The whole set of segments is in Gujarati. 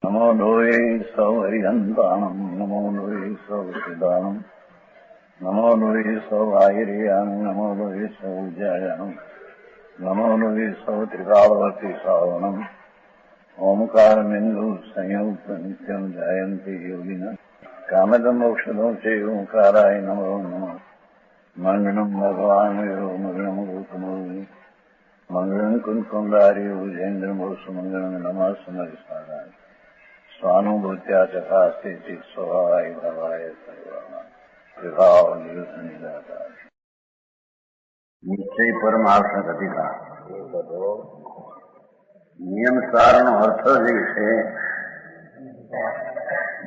नमो लोये सौहरिहन्ताणम् नमो लोये सौचिदानम् नमो लोये सौभागिर्याम् नमो लोये सौजायानम् नमो लोये सौत्रिकालवती सावनम् ओंकारमिन्दु संयुक्त नित्यम् जयन्ति योगिनः कामदमोक्षदो च ओंकाराय नमो नमः मङ्गलम् भगवान् यो मङ्गलम् गौतमोऽपि मङ्गलम् कुन्कुण्डार्यो विजेन्द्रमोसुमङ्गलम् नमः समरिसाराय स्वानुभूत्या चकास्ते स्वभावाय भवाय विभाव निरुद्ध निश्चय परमार्थ अधिकार નિયમ સારનો અર્થ જે છે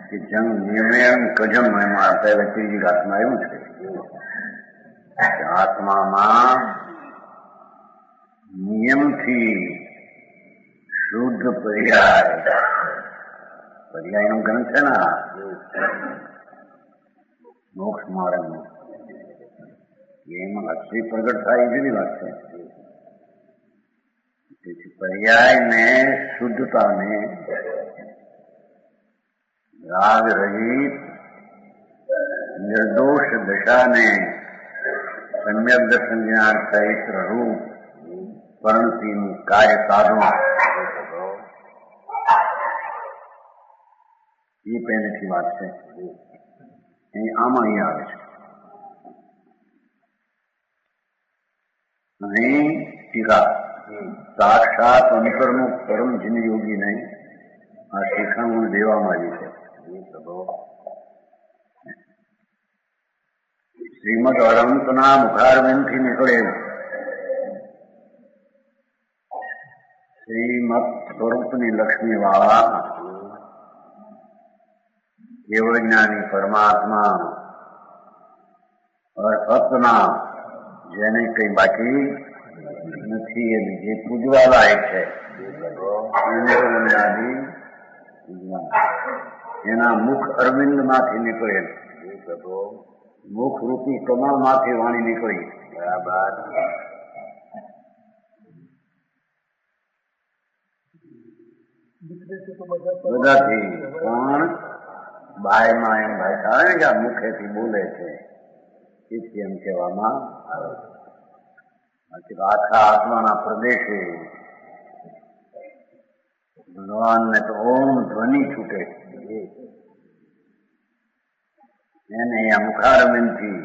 કે જંગ નિયમ કજમ એમાં પહેલા ત્રીજી વાતમાં એવું છે આત્મામાં નિયમથી શુદ્ધ પર્યાયનું ગ્રંથ છે ને મોક્ષ માર્ગનું એમાં અક્ષય પ્રગટ થાય જુદી વાત છે. તેથી પર્યાય ને શુદ્ધતા ને રાગ રહિત નિર્દોષ દશા ને સમ્યક દર્શન જ્ઞાન ચૈત્ર રૂપ પરિણતિનું કાર્ય સાધવા એ પહેલેથી વાત છે. આમાં અહીં આવે છે. અહીં ટીકા સાક્ષાત અંતરનું પરમ જીન યોગીને આ શિખામણ દેવામાં આવી છે. શ્રીમદ અનંતના મુખારવિંદથી નીકળે શ્રીમદ સ્વરૂપની લક્ષ્મી વાળા કેવળ જ્ઞાની પરમાત્મા અર્થના જેને કઈ બાકી નથી અને જે પૂજવા લાયક છે એના મુખ અરવિંદ માંથી નીકળેલ મુખ રૂપી કમળ માંથી વાણી નીકળી બરાબર. બધાથી પણ બાયમાં એમ ભાષા આવે કે આ મુખેથી બોલે છે તેથી એમ કહેવામાં આવે છે. આખા આત્માના પ્રદેશે ભગવાનને તો ઓમ ધ્વનિ છૂટે એને આ મુખારવિંદથી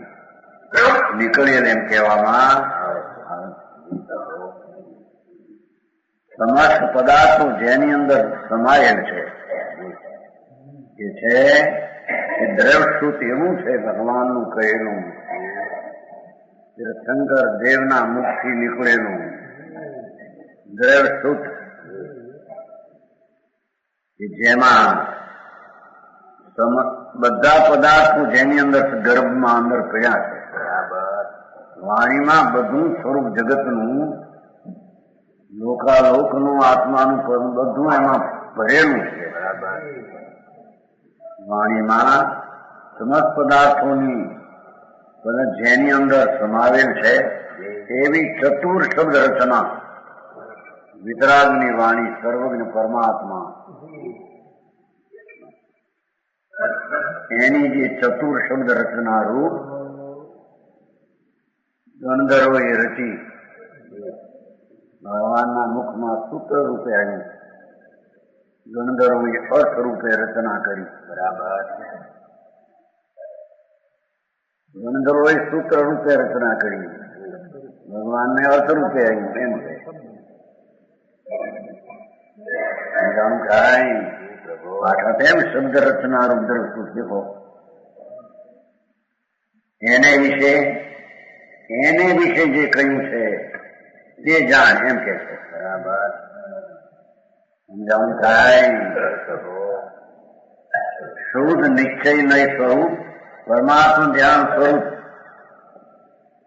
નીકળેલ એમ કહેવામાં આવે. સમસ્ત પદાર્થો જેની અંદર સમાયેલ છે એ છે એ દ્રવસૂત એવું છે ભગવાનનું કહેલું શંકર દેવના મુખથી નીકળેલું દ્રવસૂત જેમાં બધા પદાર્થો જેની અંદર ગર્ભમાં અંદર પડ્યા છે. વાણીમાં બધું સ્વરૂપ જગતનું લોકાલોકનું આત્માનું બધું એમાં ભરેલું છે. બરાબર. વાણીમાં સમસ્ત પદાર્થોની જેની અંદર સમાવેલ છે એવી ચતુર શબ્દ રચના વિતરાગની વાણી સર્વજ્ઞ પરમાત્મા એની જે ચતુર શબ્દ રચના રૂપ ગણધર્વોએ રચી ભગવાનના મુખમાં સૂત્ર રૂપે આવ્યું. ગણધર્વોએ અર્થ રૂપે રચના કરી. બરાબર. ગણધર્વોએ સૂત્ર રૂપે રચના કરી ભગવાનને અર્થ રૂપે આવ્યું. એમ સમજાણું કાંઈ પાછા તેમ શબ્દ રચના રૂપ દ્રષ્ટુ શીખો એને વિશે જે કહ્યું છે તે જાણ એમ કે છે. બરાબર. સમજાણું કાંઈ શુદ્ધ નિશ્ચય નય સ્વરૂપ પરમાત્મા ધ્યાન સ્વરૂપ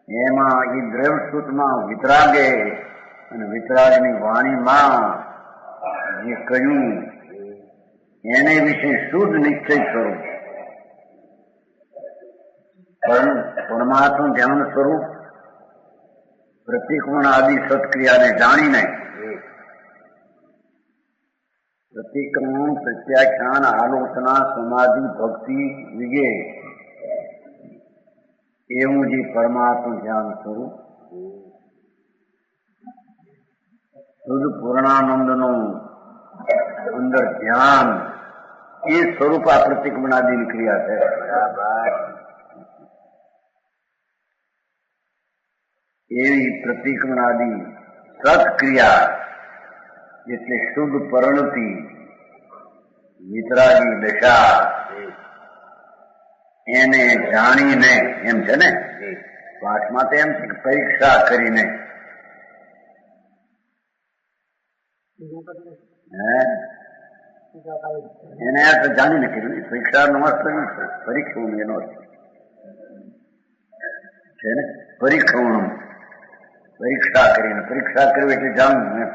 એમાં એ દ્રવસૂતમાં વિતરાગે અને વિતરાગની વાણીમાં જે કહ્યું એને વિશે શુદ્ધ નિશ્ચય સ્વરૂપ પરમાત્મા ધ્યાન સ્વરૂપ પ્રતિકોણ આદિ સત્ક્રિયાને જાણીને પ્રતિક્રમણ પ્રત્યાખ્યાન આલોચના સમાધિ ભક્તિ વિગે એવું જે પરમાત્મા ધ્યાન સ્વરૂપ શુદ્ધ પૂર્ણાનંદનું અંદર ધ્યાન એ સ્વરૂપ આ પ્રતિક્રમણાદિની ક્રિયા છે. એવી પ્રતિક્રમણાદિ સત્ક્રિયા એટલે શુદ્ધ પરિણતિ વિતરાગી દશા એને જાણીને એમ છે ને પાઠમાં તો એમ છે કે પરીક્ષા કરીને એને આ તો જાણીને કર્યું. પરીક્ષાનો અર્થ નહીં છે પરીક્ષણ એનો અર્થ છે ને પરીક્ષણ પરીક્ષા કરીને પરીક્ષા કરવી એટલે જાણવું.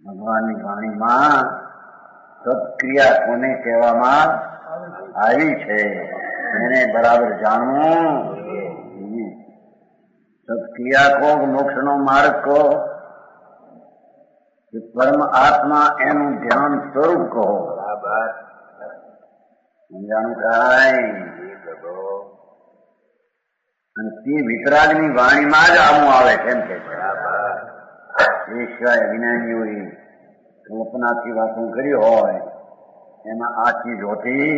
ભગવાનની વાણીમાં સત્ક્રિયા કોને કહેવામાં આવી છે એને બરાબર જાણવું. સત્ક્રિયા કહો મોક્ષ નો માર્ગ કહો કે પરમ આત્મા એનું ધ્યાન સ્વરૂપ કહો સમજાણું કાંઈ. અને તે વિતરાગની વાણીમાં જ આવું આવે છે એમ કે એ સિવાય વિજ્ઞાનીઓએ કલ્પનાથી વાતો કરી હોય એમાં આ ચીજ હોતી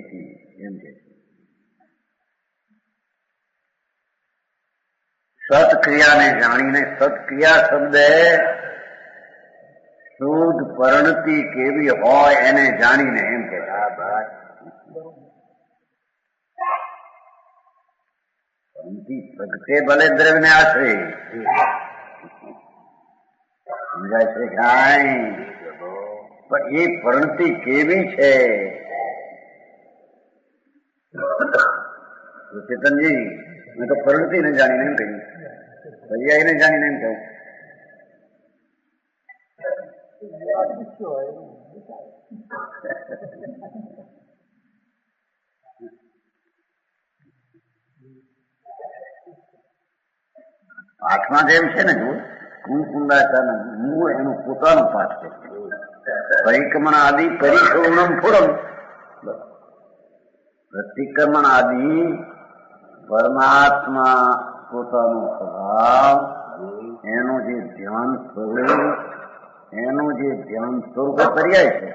નથી એમ કે. સત્ક્રિયાને જાણીને સત્ક્રિયા શબ્દ શુદ્ધ પરિણતિ કેવી હોય એને જાણીને એમ કે પ્રગટે ભલે દ્રવ્યને આશરે સમજાય છે કાંઈ. પણ એ પરિણતિ કેવી છે ચેતનજી મેં તો પરિણતિ ને જાણીને એમ કહ્યું પર્યાય ને જાણીને એમ કહું. પાઠમાં જેમ છે ને જો કુંકુંડાચાર મૂળ એનું પોતાનું પાઠ છે. પરિક્રમણ આદિ પરિક્રમણ ફૂરમ પ્રતિક્રમણ આદિ પરમાત્મા પોતાનો સ્વભાવ એનું જે ધ્યાન સ્વરૂપ પર્યાય છે.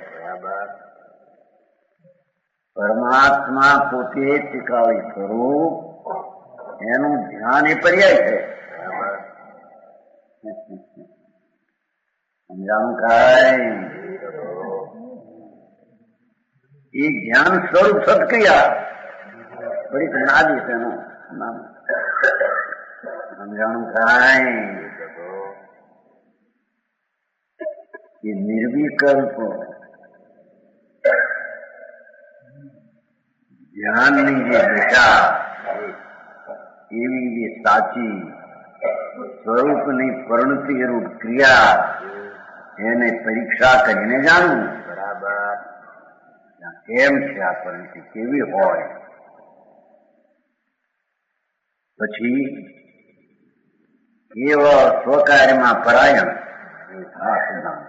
પરમાત્મા પોતે ટીકાવી સ્વરૂપ એનું ધ્યાન એ પર્યાય છે. સમજાણું કાંઈ. એ જ્ઞાન સ્વરૂપ સત્ક્રિયા પરિક્રમણાદિ તેનું નામ. સમજાણું કાંઈ. એ નિર્વિકલ્પ ધ્યાનની જે દિશા એવી જે સાચી સ્વરૂપની પરિણતિ રૂપ ક્રિયા એને પરીક્ષા કરીને જાણવું બરાબર કેમ છે આ પરિણતિ કેવી હોય. પછી કેવળ સ્વકાર્યમાં પરાયણ આ સિદ્ધાંત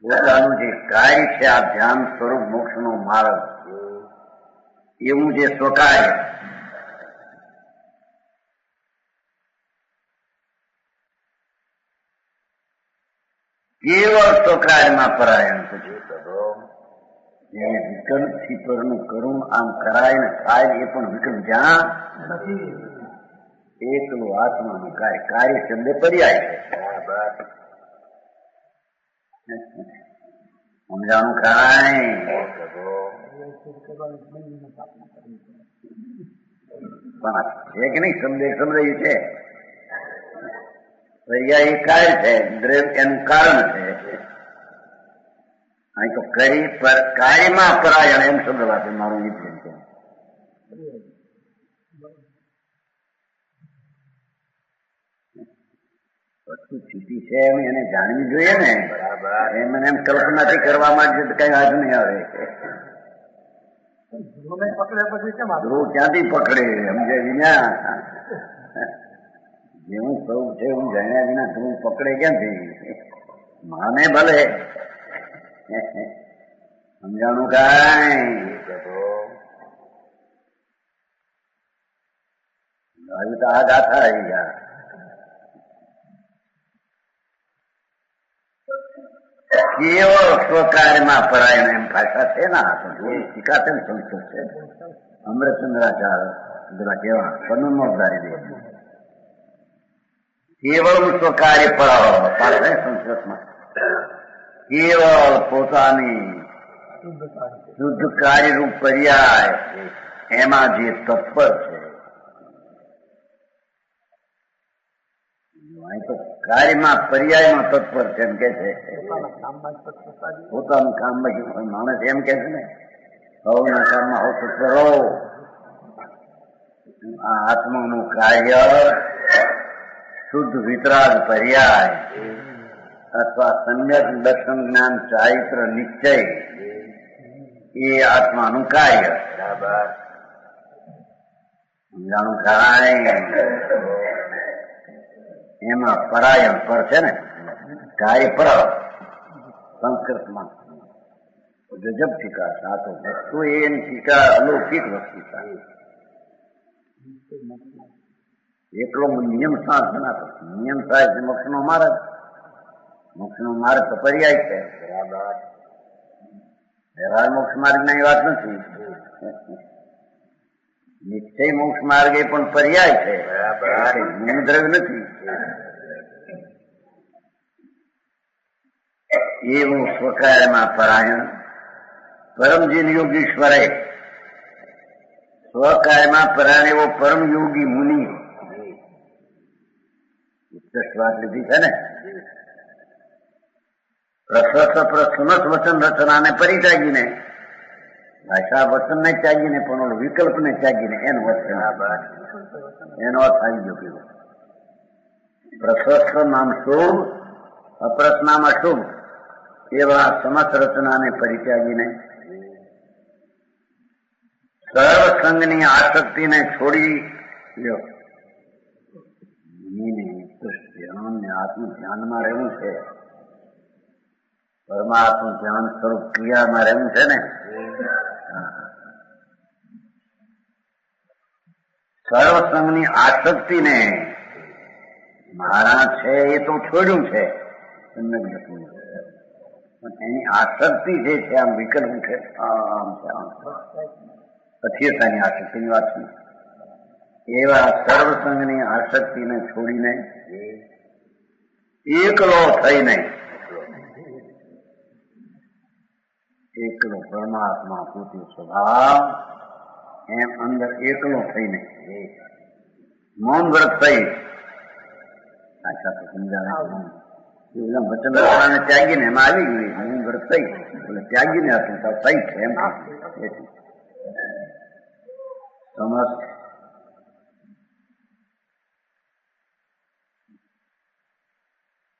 પોતાનું જે કાર્ય છે આ ધ્યાન સ્વરૂપ મોક્ષ નો માર્ગ એવું જે સ્વકાર્ય કેવળ સ્વકાર્યમાં પરાયણ. પછી જેને વિકલ્પ થી પરનું કરું આમ કરાય ને થાય એ પણ વિકલ્પ જ્યાં નથી. એકલું આત્માનું કાર્ય કાર્ય શબ્દ પર્યાય છે. સમજાણું કાંઈ. પણ છે કે નહીં શબ્દ શબ્દ છે પર્યાય કાર્ય છે દ્રવ્ય એનું કારણ છે. અહીં તો કરી પર કાર્યમાં પરાયણ એમ શબ્દ વાપરે મારું નિત્ય છે. વસ્તુ સ્થિતિ છે એને જાણવી જોઈએ ને બરાબર. એમ એમ કલ્પનાથી કરવામાં જ કઈ હાથ નહીં આવે. ધ્રુવ ક્યાંથી પકડે સમજે વિના જેવું સ્વરૂપ છે એવું જાણ્યા વિના ધ્રુવ પકડે ક્યાંથી. માને ભલે સમજાણું કાંઈ હજુ તો આ ગાથા આવી ગયા. કેવો સ્વકાર્યમાં પરાયણ એમ ભાષા છે ને, આ તો જોઈ શીખાશે ને સંસ્કૃત છે. અમૃતચંદ્રાચાર્ય પેલા કેવા પનોધારી દે કેવળ સ્વકાર્ય પરાવો પાસે સંસ્કૃતમાં કેવળ પોતાની શુદ્ધ કાર્યરૂપ પર્યાય એમાં જે તત્પર છે. તો કાર્યમાં પર્યાયમાં તત્પર છે એમ કે છે. પોતાનું કામ માણસ એમ કે છે ને, સૌના કામમાં હો તત્પર રહો. આ આત્માનું કાર્ય શુદ્ધ વિતરાગ પર્યાય અથવા સમ્યક દર્શન જ્ઞાન ચારિત્ર નિશ્ચય એ આત્માનું કાર્ય. બરાબર સમજાણું કાંઈ એમાં પરાયણ પર છે ને, કાર્ય પર સંસ્કૃતમાં ગજબ ટીકા. આ તો વસ્તુ એની ટીકા અલૌકિક વસ્તુ થાય. એટલો નિયમ સાથ બનાતો નિયમ થાય છે મોક્ષ નો માર્ગ. મોક્ષ નો માર્ગ તો પર્યાય છે. બરાબર મોક્ષ માર્ગ ની વાત નથી. નિશ્ચય મોક્ષ માર્ગ એ પણ પર્યાય છે. મૂળ દ્રવ્ય નથી. એવું સ્વકાર્યમાં પરાયણ પરમજીન યોગીશ્વરે સ્વકાર્યમાં પરાયણ એવો પરમ યોગી મુનિ વાત લીધી છે ને. પ્રસમસ વચન રચનાને પરિત્યાગીને, ભાષા વચન ને ત્યાગીને પણ વિકલ્પ ને ત્યાગીને એનું વચન એનો અર્થ આવી ગયો કીધો. પ્રશસ્ત નામ શુભ, અપ્રસ નામ અશુભ એવા સમસ્ત રચનાને પરિત્યાગીને સર્વ સંઘની આસક્તિને છોડી લ્યો. આત્મ ધ્યાનમાં રહેવું છે, પરમાત્મા ધ્યાન સ્વરૂપ ક્રિયામાં રહેવું છે ને. સર્વ સંઘની આસક્તિને મારા છે એ તો છોડ્યું છે, પણ એની આસક્તિ જે છે આમ વિકલ્પ છે, આમ છે આમ અથીયતાની આસક્તિની વાત છે. એવા સર્વ સંઘની આસક્તિને છોડીને એકલો થઈને, એકલો પરમાત્મા પોતે સ્વભાવ એમ અંદર એકલો થઈને મૌન વ્રત થઈ. આશા તો સમજાવે વચન રચનાને ત્યાગીને એમાં આવી ગઈ. મૌન વ્રત થઈ એટલે ત્યાગીને હતું તો થઈ છે એમ. સમસ્ત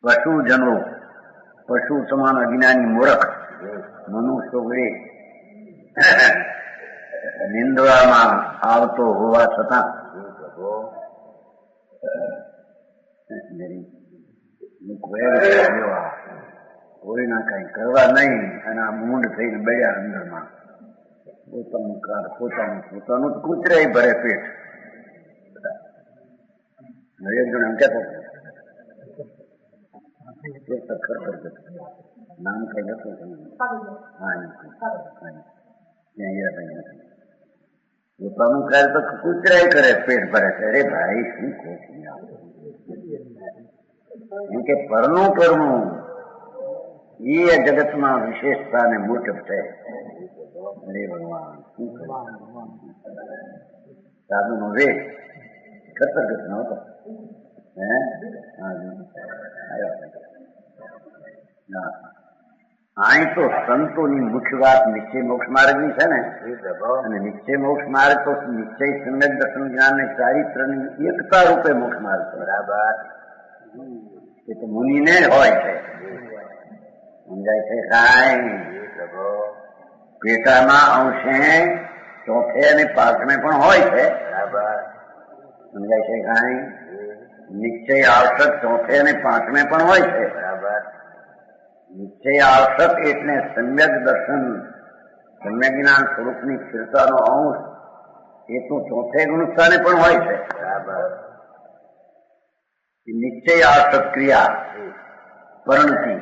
પશુજનો, પશુ સમાન અજ્ઞાની મૂર્ખ મનુષ્ય વડે નિંદવામાં આવતો હોવા છતાં કોઈના કઈ કરવા નહીં અને આ મૂંડ થઈને બેડ્યા અંદરમાં પોતાનું કાર પોતાનું કૂતરે ભરે પેટ. એક જણ એમ કેતો નામ કઈ હતું પોતાનું કાર્ય તો કૂતરા કરે પેટ ભરે છે. અરે ભાઈ શું કહો એમ કે પરનું કરવું એ જગતમાં વિશેષતા ને મોટપ છે. અરે ભગવાન શું સાધુ નો વેગ ખતરગત ન હતો. અહીં તો સંતોની મુખ્ય વાત નિશ્ચય મોક્ષ માર્ગ ની છે ને. અને નિશ્ચય મોક્ષ માર્ગ તો નિશ્ચય સમ્યક દર્શન જ્ઞાન ને ચારિત્ર ની એકતા રૂપે મોક્ષ માર્ગ. બરાબર એ તો મુનિને હોય છે. સમજાય છે કાંઈ? પેટામાં અંશે ચોથે અને પાંચમે પણ હોય છે. બરાબર સમજાય છે કાંઈ? નિશ્ચય આવશ્યક ચોથે અને પાંચમે પણ હોય છે. બરાબર નિશ્ચય આવશ્યક એટલે સમ્યક દર્શન, સમ્યક જ્ઞાન સ્વરૂપની સ્થિરતાનો અંશ એ તો ચોથે ગુણસ્થાને પણ હોય છે. બરાબર. નિશ્ચય આવશ્યક ક્રિયા પરણતિ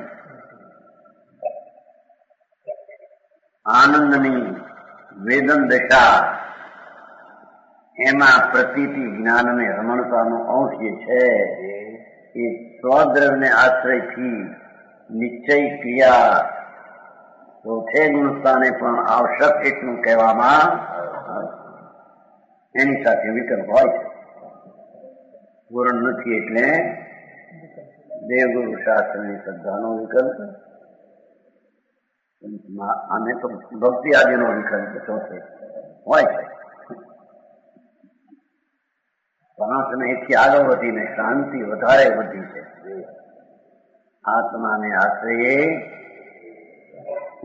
આનંદની વેદન દશા એમાં પ્રતીતિ જ્ઞાન અને રમણતાનો અંશ જે છે એ સ્વદ્રવ્યને આશ્રયથી નિશ્ચય ક્રિયા ચોથે ગુણસ્થાને પણ આવશ્યક એટલું કહેવામાં એની સાથે વિકલ્પ હોય છે. પૂર્ણ નથી એટલે દેવગુરુ શાસ્ત્રની શ્રદ્ધાનો વિકલ્પ, આને તો ભક્તિ આદિનો વિકલ્પ ચોથે હોય છે. 5 ને 1 થી આગળ વધીને શાંતિ વધારે વધી છે. આત્માને આશ્રયે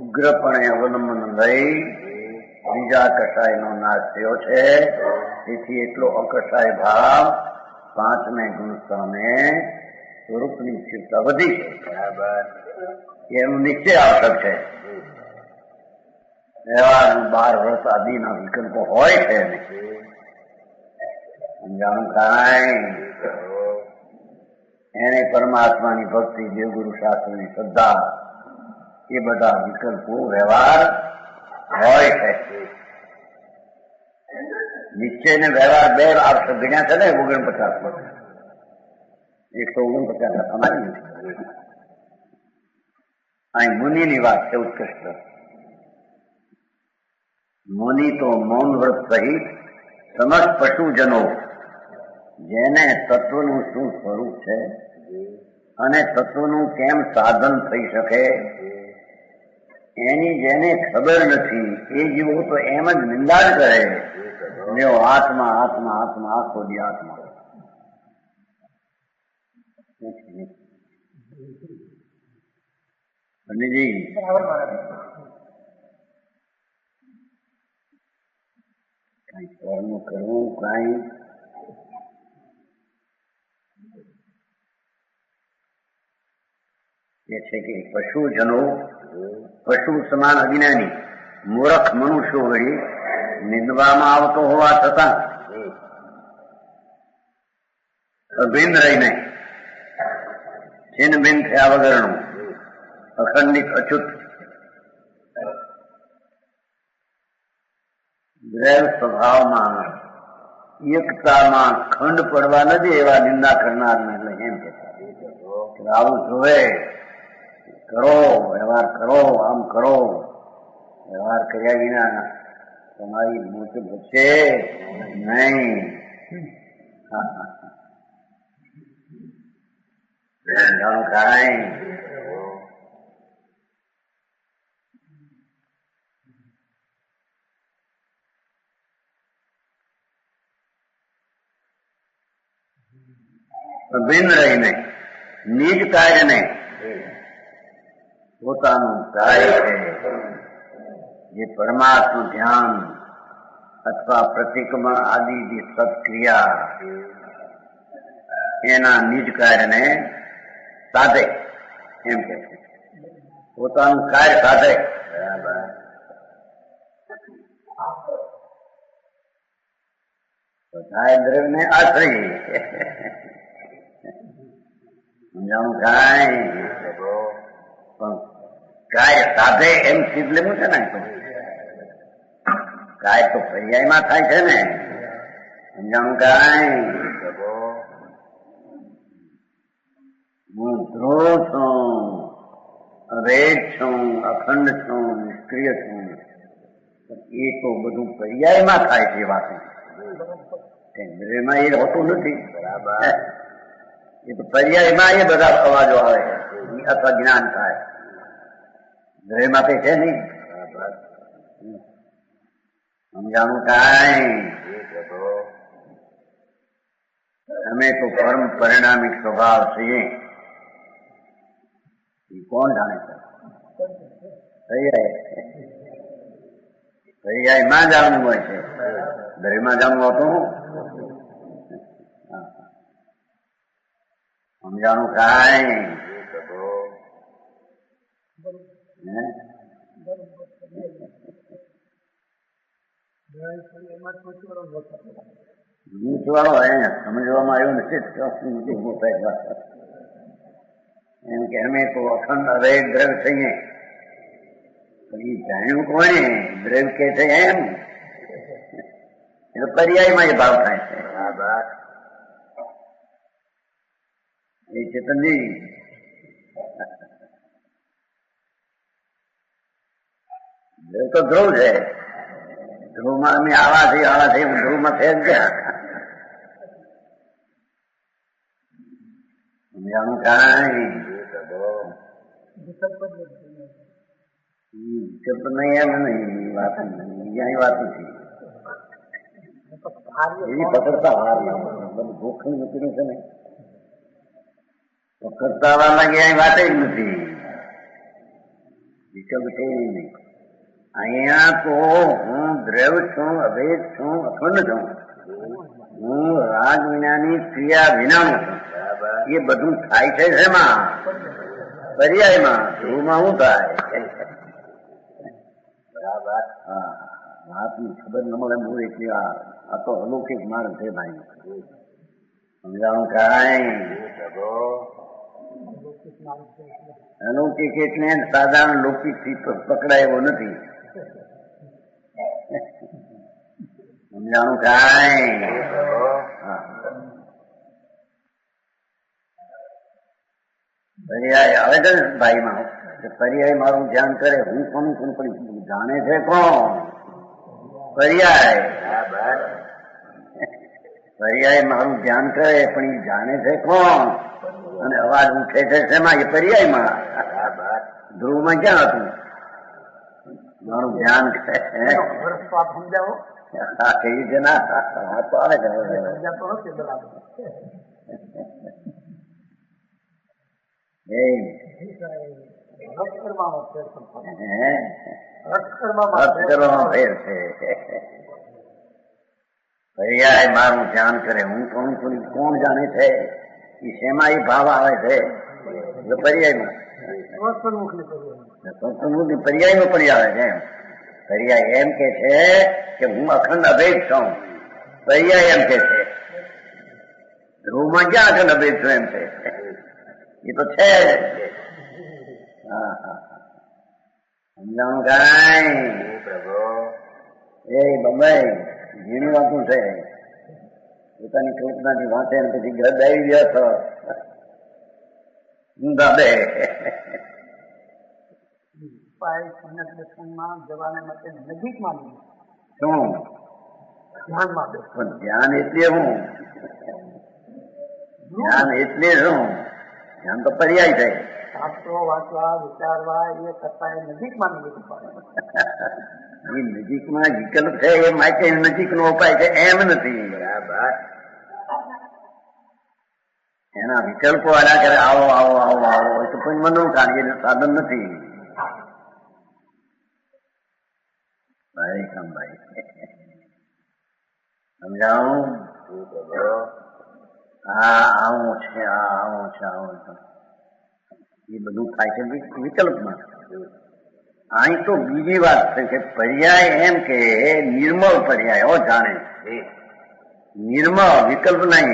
ઉગ્રપણે અવલંબન લઈ બીજા કષાયનો નાશ થયો છે. તેથી એટલો અકષાય ભાવ 5મે ગુણસ્થાને સ્વરૂપની સ્થિરતા વધી છે. બરાબર. એનું નિશ્ચય આવશ્યક છે. વ્યવહાર 12 વ્રત આદિના વિકલ્પો હોય છે. સમજાણું કાંઈ એને પરમાત્માની ભક્તિ, દેવગુરુ શાસ્ત્રની શ્રદ્ધા એ બધા વિકલ્પો વ્યવહાર હોય છે. નિશ્ચય ને વ્યવહાર 2 આવશ્યક ગણ્યા છે ને 49 149 અમારી નથી. અહીં મુનિની વાત છે ઉત્કૃષ્ટ. મુનિ તો મૌન વ્રત સહિત સમસ્ત પશુજનો જેને તત્વનું શું સ્વરૂપ છે અને તત્વનું કેમ સાધન થઈ શકે એની જેને ખબર નથી એ જીવો તો એમ જ નિંદા જ કરે. લ્યો આત્મા આત્મા આત્મા આખો દી આત્મા. પંડિતજી કઈ કર્મ કરવું કઈ એ છે કે પશુજનો પશુ સમાન અજ્ઞાની મૂર્ખ મનુષ્યો વળી નિંદવામાં આવતો હોવા છતાં અભિન્ન રહીને છિન્ન ભિન્ન થયા વગરનું અખંડિત અચ્યુત દ્રૈવ સ્વભાવમાં એકતામાં ખંડ પડવા નથી એવા નિંદા કરનારને એટલે એમ કહેતા આવું જોવે કરો, વ્યવહાર કરો, આમ કરો. વ્યવહાર કર્યા વિના તમારી મોટ બચે નહીં. કાંઈ ભિન્ન રહીને નિજ કાર્યને પોતાનું કાર્ય છે જે પરમાત્મા ધ્યાન અથવા પ્રતિક્રમણ આદિ જે સત્ક્રિયા એના નિજ કાર્યને સાધે એમ કે છે. પોતાનું કાર્ય સાધે. બરાબર. બધા દ્રવ્યને આશ્રય સમજાણું કાંઈ પણ કાય સાધે એમ સિદ્ધ લેવું છે ને. કાય તો પર્યાયમાં થાય છે ને. સમજાણું કાંઈ હું ધ્રુવ છું, અભેદ છું, અખંડ છું, નિષ્ક્રિય છું. એ તો બધું પર્યાયમાં થાય છે. વાતો કેન્દ્રમાં એ હોતું નથી. બરાબર. એ તો પર્યાયમાં એ બધા અવાજો આવે અથવા જ્ઞાન થાય. દ્રવ્યમાં કઈ છે નહીં. સમજાણું કાંઈ અમે તો પરમ પરિણામિક સ્વભાવ છીએ. એ કોણ જાણે છે? પર્યાયમાં જાણવું હોય છે. દ્રવ્યમાં જાણવું હતું. સમજાણું કાંઈ ગૂંચવાળો સમજવામાં આવ્યું નથી મોટા એમ કે અમે તો અખંડ અવૈધ દ્રવ્ય થઈએ એ જાણ્યું કોને દ્રવ્ય કે છે એમ એટલે પર્યાયમાં એ ભાવ થાય છે. એ ચેતનજી દ્રવ તો ધ્રુવ છે. ધ્રુવમાં અમે આવા છે ધ્રુવમાં છે જ ક્યાં સમજાણું કાંઈ વિકલ્પ નહીં એમ નહીં વાત નહીં વાત નથી એવી પકડતા વાર બધું જોખમ મૂકીનું છે ને પકડતા વાર લાગે અહીં વાત જ નથી વિકલ્પ છે નહીં. અહીંયા તો હું દ્રવ છું અભેદ છું અખંડ છું હું રાગ વિનાની ક્રિયા વિનાનું છું એ બધું થાય છે શેમાં પર્યાયમાં ધ્રુવમાં શું થાય બરાબર. હા વાતની ખબર ન મળે બહુ એટલી આ તો અલૌકિક માર્ગ છે ભાઈ સમજાણું કાંઈ અલૌકિક એટલે સાધારણ લૌકિક થી પકડાય એવો નથી સમજાણું કાંઈ. પર્યાય આવે છે ને ભાઈમાં પર્યાય મારું ધ્યાન કરે હું કોનું કોણ પણ જાણે છે કોણ પર્યાય મારું ધ્યાન કરે પણ એ જાણે છે કોણ અને અવાજ ઉઠે છે શેમાં એ પર્યાયમાં ધ્રુવમાં ક્યાં હતું મારું ધ્યાન કરે સમજાવો હા કેવી છે ના વાત તો આવે છે પર્યાય મારું ધ્યાન કરે હું કોણ જાણે છે એ શેમાં એ ભાવ આવે છે પર્યાયમાં પર્યાયમાં પણ આવે છે પર્યાય એમ કે છે કે હું અખંડ અભેદ છું પર્યાય એમ કે છે ધ્રુવમાં ક્યાં અખંડ અભેદ છું એમ છે એ તો છે. સમજાણું કાંઈ એ બમ્બઈ ઘણી વાતું છે પોતાની કલ્પનાથી વાંચે ને પછી ગ્રદ આવી ગયો તો દાદે દર્શનમાં જવાને માટે નજીકમાં શું ધ્યાનમાં પણ ધ્યાન એટલે હું ધ્યાન એટલે શું ધ્યાન તો પર્યાય છે શાસ્ત્રો વાંચવા વિચારવા એ કરતા એ નજીકમાં એ નજીકમાં વિકલ્પ છે એ માટે નજીક નો ઉપાય છે એમ નથી એના વિકલ્પો આડા કરે આવો આવો આવો આવો તો કોઈ મનનું કાર્ય સાધન નથી ભાઈ સમભાઈ સમજાવું હા આવું છે આવું છે આવું છે એ બધું થાય છે વિકલ્પમાં. અહીં તો બીજી વાત છે કે પર્યાય એમ કે નિર્મળ પર્યાય હો જાણે નિર્મળ વિકલ્પ નહીં.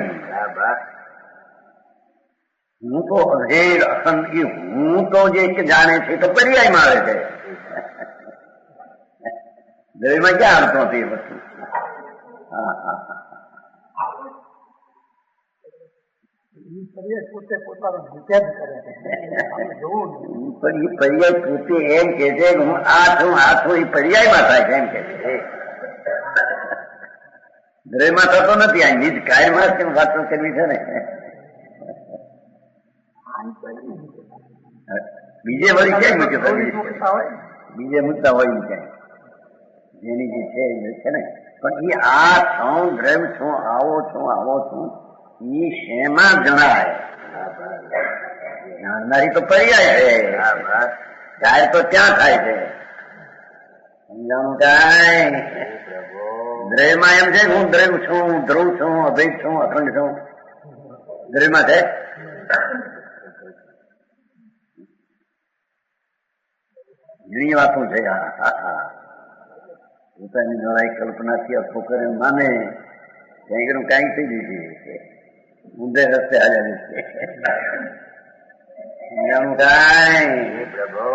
હું તો અભેદ અખંડ હું તો જે જાણે છે તો પર્યાયમાં આવે છે દ્રવ્યમાં ક્યાં અર્થ નથી એ વસ્તુ. હા હા હા પર્યાય પોતે એમ કે છે હું આ છું એ પર્યાયમાં થાય છે એમ કે છે દ્રવ્યમાં થતો નથી આ નિજ કાર્યમાં કેમ વાતો કરવી છે ને બીજે વળી ક્યાંય મૂક્યો બીજે મૂકતા હોય ને ક્યાંય જેની જે છે એ છે ને પણ એ આ છું દ્રવ્ય છું આવો છું એ શેમાં જણાય જાણનારી તો પર્યાય છે જાય તો ત્યાં થાય છે સમજાણું કાંઈ દ્રવ્યમાં એમ છે હું દ્રવ્ય છું ધ્રુવ છું અભેદ છું અખંડ છું દ્રવ્યમાં છે ઘણી વાતો છે પોતાની નવાઈ કલ્પનાથી અર્થો કરીને માને ત્યાં કાંઈ થઈ દીધી છે ઊંધે રસ્તે હાજર છે કાંઈ પ્રભુ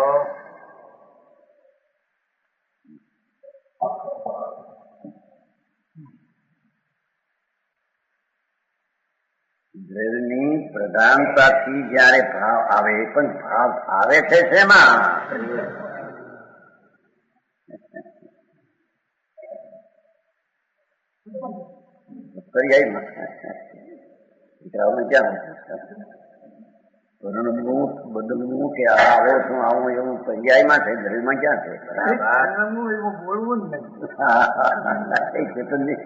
દ્રવ્યની પ્રધાનતાથી જયારે ભાવ આવે પણ ભાવ આવે છે શેમાં પર્યાયમાં દીકરાઓને ક્યાં પરણવું બદલવું કે આવો છું આવું એવું પર્યાયમાં છે દ્રવ્યમાં ક્યાં છે બોલવું જ નહીં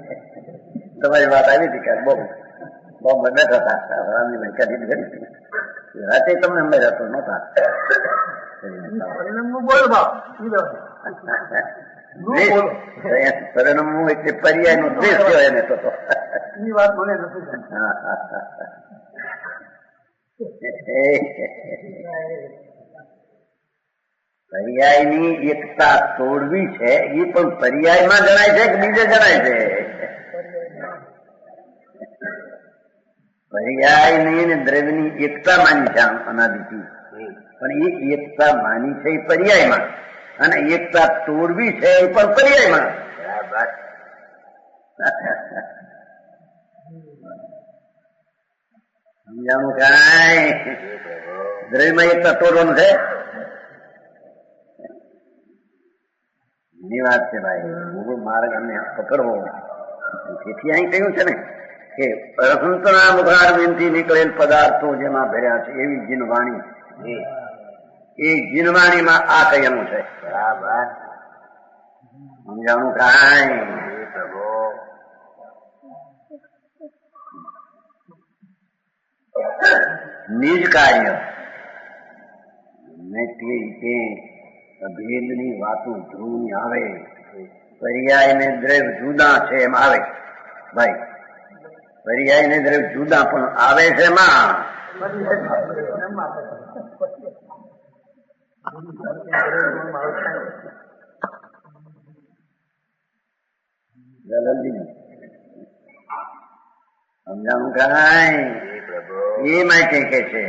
તમારી વાત આવી હતી કે બહુ બેઠા હતા રાતે તમને અમે રહેતો નતા પરિણમવું એટલે પર્યાય નો દ્વેષ કહેવાય ને તો વાત મને નથી પર્યાયની એકતા તોડવી છે એ પણ પર્યાયમાં જણાય છે કે બીજે જણાય છે પર્યાયની અને દ્રવ્યની એકતા માની છે અનાદિથી પણ એ એકતા માની છે એ પર્યાયમાં અને એકતા તોડવી છે એ પણ પર્યાયમાં સમજાણું કાંઈ દ્રવ્યમાં એકતા તોડવાનું છે એની વાત છે ભાઈ મૂળ માર્ગ અમને પકડવો તેથી અહીં કહ્યું છે ને કે અરહંતના મુખારવિંદથી નીકળેલ પદાર્થો જેમાં ભર્યા છે એવી જીનવાણી એ જીનવાણીમાં આ કહેલું છે બરાબર સમજાણું કાંઈ પ્રભુ નિજ કાર્ય ને તે રીતે અભેદની વાતો ધ્રુવની આવે પર્યાય ને દ્રવ્ય જુદા છે એમ આવે ભાઈ પર્યાય ને દ્રવ્ય જુદા પણ આવે છે એમાં સમજાણું કાંઈ એ માટે કે છે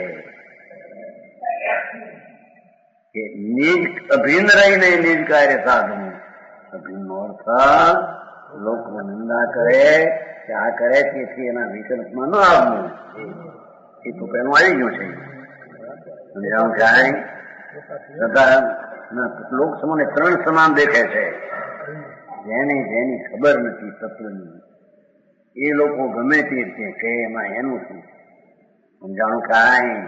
કે નિજ અભિન્ન રહીને નિજ કાર્ય સાધવું અભિન્ન નો અર્થ લોકો નિંદા કરે કે આ કરે તેથી એના વિકલ્પમાં ન આવવું એ તો પેલું આવી ગયું છે સમજાવું કાંઈ લોક સમૂહને ત્રણ સમાન દેખે છે જેની ખબર નથી તત્વની એ લોકો ગમે તે રીતે કે એમાં એનું શું સમજાણું કાંઈ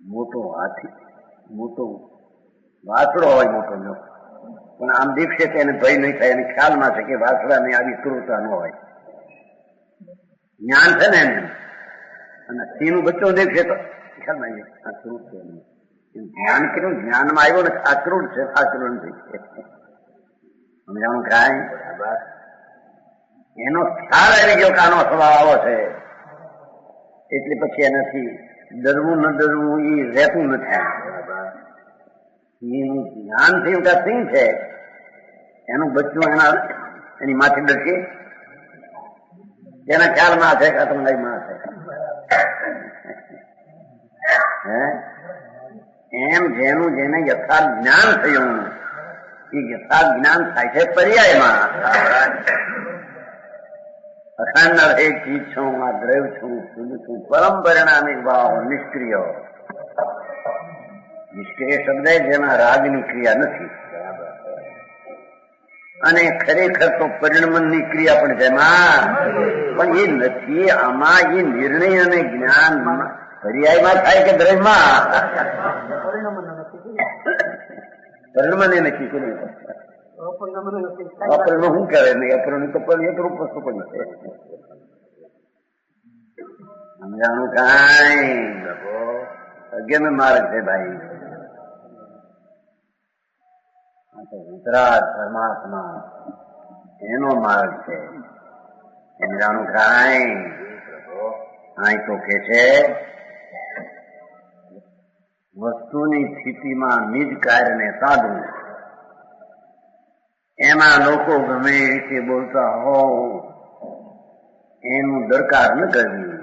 મોટો હાથી મોટો વાસડો હોય મોટો ન પણ આમ દેખશે તો એને ભય નહીં થાય એને ખ્યાલમાં છે કે વાસડાને આવી ક્રૂરતા ન હોય જ્ઞાન છે ને એમને અને સિંહનું બચ્ચો દેખશે તો ખ્યાલમાં આ ક્રૂર છે જ્ઞાન કેટલું જ્ઞાનમાં આવ્યો ને આ ક્રૂર છે આ ક્રૂર નથી સમજાણું કાંઈ એનો ખ્યાલ આવી ગયો કે આનો સ્વભાવ આવો છે એટલે પછી એનાથી ડરવું ન ડરવું એ રહેતું નથી જ્ઞાન થી સિંહ છે એનું બચ્ચું એની માથે ડરશે તેના ખ્યાલમાં છે કે આતંકવાદીમાં છે એમ જેનું જેને યથાર્થ જ્ઞાન થયું એ યથાર્થ જ્ઞાન થાય છે પર્યાયમાં અખંડ એક ચીજ છું આ દ્રવ્ય છું શુદ્ધ છું પરમ પરિણામી ભાવ નિષ્ક્રિય નિષ્ક્રિય શબ્દ જેમાં રાગની ક્રિયા નથી અને ખરેખર તો પરિણમનની ક્રિયા પણ જેમાં પણ એ નથી આમાં એ નિર્ણય અને જ્ઞાન પર્યાયમાં થાય કે દ્રવ્યમાં પરિણમને નક્કી કર્યું અપરિણ શું કરે નહીં અપરિણ તો પણ એક રૂપ વસ્તુ પણ છે સમજાણું કાંઈ અગિયાર માર્ગ છે ભાઈ ગુજરાત પરમાત્મા એનો માર્ગ છે સમજાણું કાંઈ અહીં તો કે છે વસ્તુની સ્થિતિમાં નિજ કાર્યને સાધવું, એમાં લોકો ગમે એ રીતે બોલતા હો એનું દરકાર ન કરવી,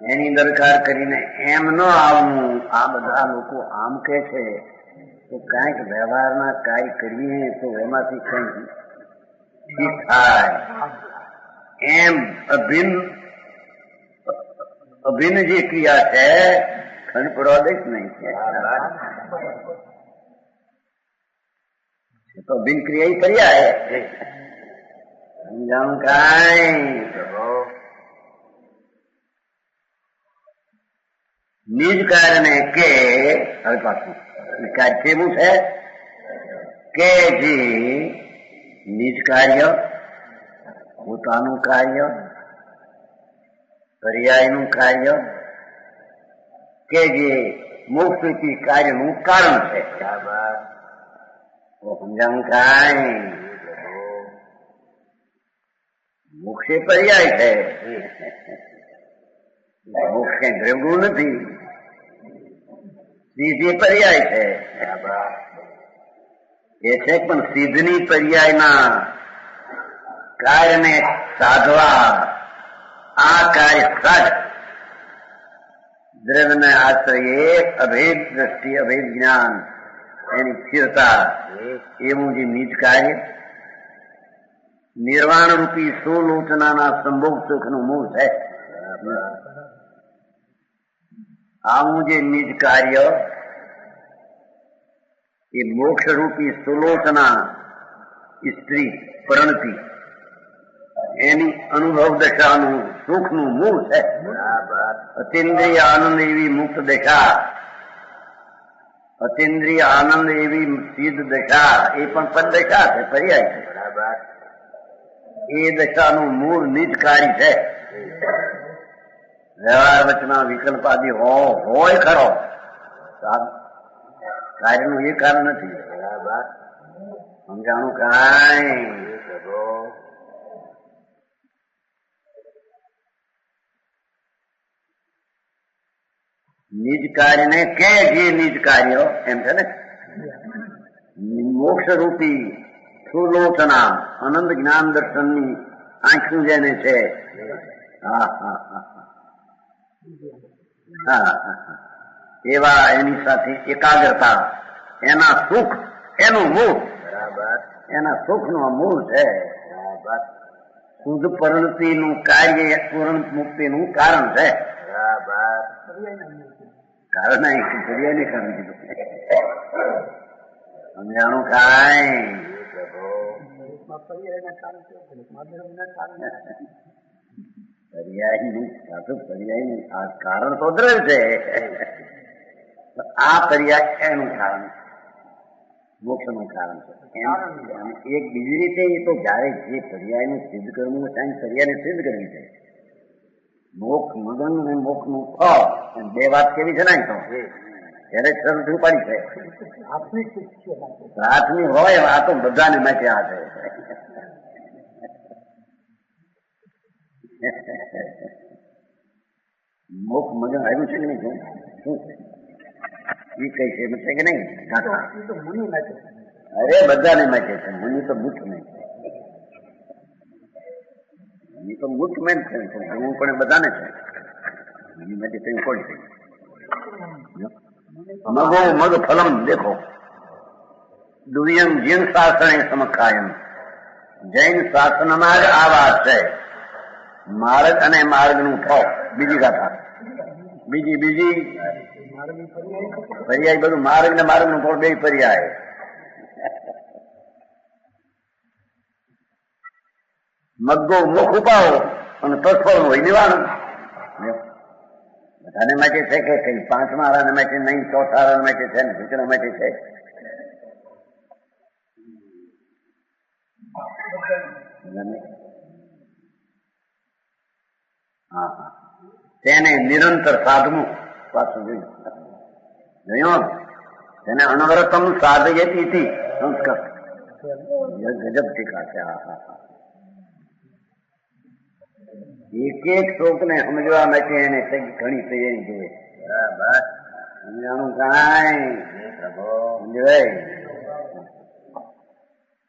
એની દરકાર કરીને એમ ન આવવું. આ બધા લોકો આમ કે છે તો કાંઈક વ્યવહારના કાર્ય કરીએ તો એમાંથી કંઈક ઠીક થાય, એમ અભિન્ન જે ક્રિયા છે ખંડ પડવા નહીં છે તો અભિન્ન ક્રિયા પર્યાય સમજાણું કાંઈ. નિજ કાર્યને કે હવે પાછું કાર્ય કેવું છે કે જે નિજ કાર્ય, પોતાનું કાર્ય, પર્યાયનું કાર્ય કે જે મોક્ષરૂપી કાર્યનું કારણ છે. સમજાવું કાંઈ. મોક્ષે પર્યાય છે, મોક્ષ કઈ દ્રવ્યું નથી, સિદ્ધિ પર્યાય છે એ છે. પણ સિદ્ધની પર્યાયના કાર્યને સાધવા આ કાર્ય સજ દ્રવ્યને આશ્રયે અભેદ દ્રષ્ટિ, અભેદ જ્ઞાન, એની સ્થિરતા, એવું જે નિજ કાર્ય નિર્વાણ રૂપી સુલોચનાના સંભોગ સુખનું મૂળ છે. આવું જે નિજ કાર્ય એ મોક્ષ રૂપી સુલોચના સ્ત્રી પરણતિ એની અનુભવ દશાનું સુખનું મૂળ છે. અતિન્દ્રિય આનંદ એવી મુક્ત દશા, અતિન્દ્રિય આનંદ એવી સિદ્ધ દશા એ પણ પદદશા છે, પર્યાય છે. એ દશાનું મૂળ નિજ કાર્ય છે. વ્યવહાર વચના વિકલ્પાદી હોય ખરો, કાર્યનું એ કારણ નથી. સમજાણું કાંઈ. નિજ કાર્યને કે જે નિજ કાર્ય એમ છે ને, મોક્ષ રૂપી સુલોચના અનંત જ્ઞાન દર્શનની આંખું જેને છે, એવા એની સાથે એકાગ્રતા, એના સુખ, એનું મૂળ, એના સુખનું મૂળ છે. શુદ્ધ પરિણતિનું કાર્ય પૂર્ણ મુક્તિનું કારણ છે. કારણ નહીં, પર્યાયને કારણ કીધું. સમજાણું કાંઈ. પર્યાયનું આ કારણ તો દ્રવ્ય છે, આ પર્યાય એનું કારણ, મોક્ષનું કારણ છે. એક બીજી રીતે એ તો જયારે જે પર્યાયનું સિદ્ધ કરવું છે, પર્યાયને સિદ્ધ કરવી છે. મોક્ષ મગન અને મોક્ષ નું ફળ, બે વાત કેવી છે ને તો ત્યારે શરૂ પડી છે. પ્રાથમિક હોય આ તો બધાને માટે આ છે. મોક્ષ મગન આવ્યું છે કે નહીં, શું એ કઈ છે કે નહીં? અરે બધાને માટે છે, મુનિ તો મુખ નહીં, મુનિ તો મુખ મેન છે, હું પણ બધાને છે. મુનિ માટે કઈ કોણ છે? મગો મગ ફલમ દેખો દુર્યમ જૈન શાસન સમકાયમ. જૈન શાસનમાં જ આ વાત છે, માર્ગ અને માર્ગનું ફળ. બીજી ગાથા, બીજી પર્યાય બધું માર્ગ ને માર્ગ નું ફળ બે પર્યાય. મગ્ગો મુખ ઉપાવો અને તત્ફળ હોય નિવારણ. બધાને માટે છે કે કઈ પાંચમા આરાને માટે નહીં, ચોથા આરાને માટે છે ને સૂચના માટે છે. તેને નિરંતર સાધવું પાછું જોયું, તેને અનવરતમ સાધયતી સંસ્કાર ગજબ ટીકા છે. એક એક શોકને સમજવા માટે એને ઘણી તૈયારી જોઈએ. બરાબર સમજાણું કાંઈ સમજાય.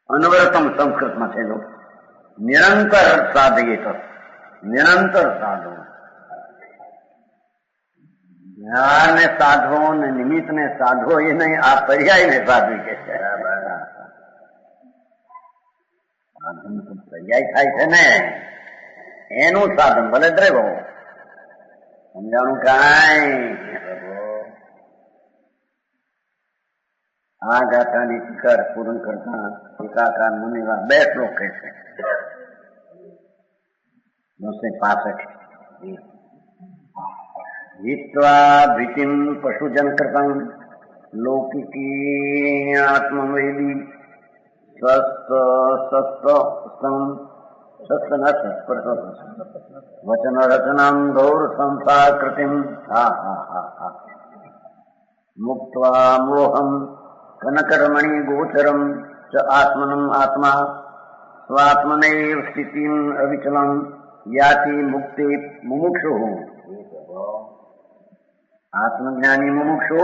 અનવરતમ સંસ્કૃતમાં છે લોકો નિરંતર સાધયે તો નિરંતર સાધો જ્ઞાન ને સાધવો ને નિમિત્ત ને સાધવો એ નહીં, આ પર્યાય ને સાધવી કે છે. સાધન તો પર્યાય થાય છે ને, એનું સાધન ભલે દ્રેવો સમજાણું કાંઈ. આ ગાથાની ટીકા પૂર્ણ કરતા ટીકાકાર મુનિવા 2 શ્લોક કહે છે. 265 જીત્વા ભીતિમ પશુજન કરતમ લૌકિકી આત્મવેદી વચન રચનામ ગૌર સંસાર કૃતિમ મુક્ત્વા મોહમ કનકરમણી ગોચરમ ચ આત્મનમ આત્મા સ્વાત્મનૈવ સ્થિતિમ અવિચલમ યાતિ મુક્તિ મુમુક્ષુ. આત્મજ્ઞાની મુમુક્ષુ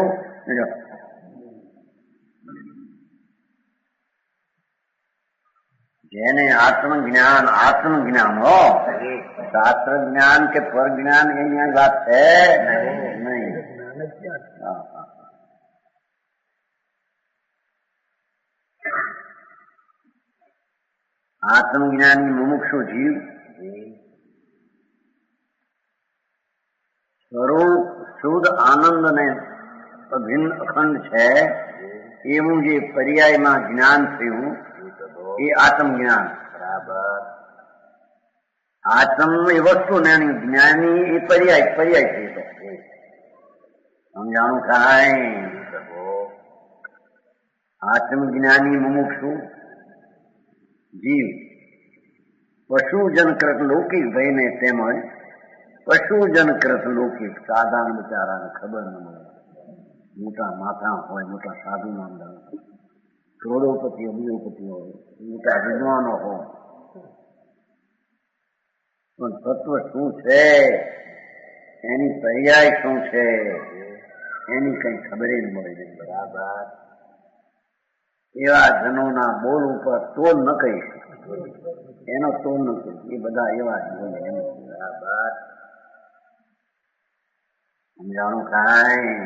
જેને આત્મજ્ઞાન હો, શાસ્ત્ર જ્ઞાન કે પર જ્ઞાન એની વાત છે નહીં. આત્મજ્ઞાની મુમુક્ષુ જીવ સ્વરૂપ શુદ્ધ આનંદ ને અભિન્ન અખંડ છે એવું જે પર્યાયમાં જ્ઞાન થયું એ આત્મજ્ઞાન. બરાબર. આત્મ એ વસ્તુ ને જ્ઞાની એ પર્યાય થઈ તો સમજાણું કાંઈ. આત્મજ્ઞાની મુમુક્ષુ જીવ પશુજનકૃત લૌકિક ભયને તેમજ પશુજનકૃત લૌકિક સાધારણ બિચારાને ખબર ન મળે. મોટા માથા હોય, મોટા સાધુ નામદાર, કરોડોપતિ અબજોપતિ હોય, મોટા વિદ્વાનો હોય, પણ તત્વ શું છે, એની પર્યાય શું છે, એની કઈ ખબર ન મળે. બરાબર. એવા જનોના બોલ ઉપર તોલ ન કહી શકે, એનો તોલ ન કહી, એ બધા એવા જ બોલે. બરાબર સમજાણું કાંઈ.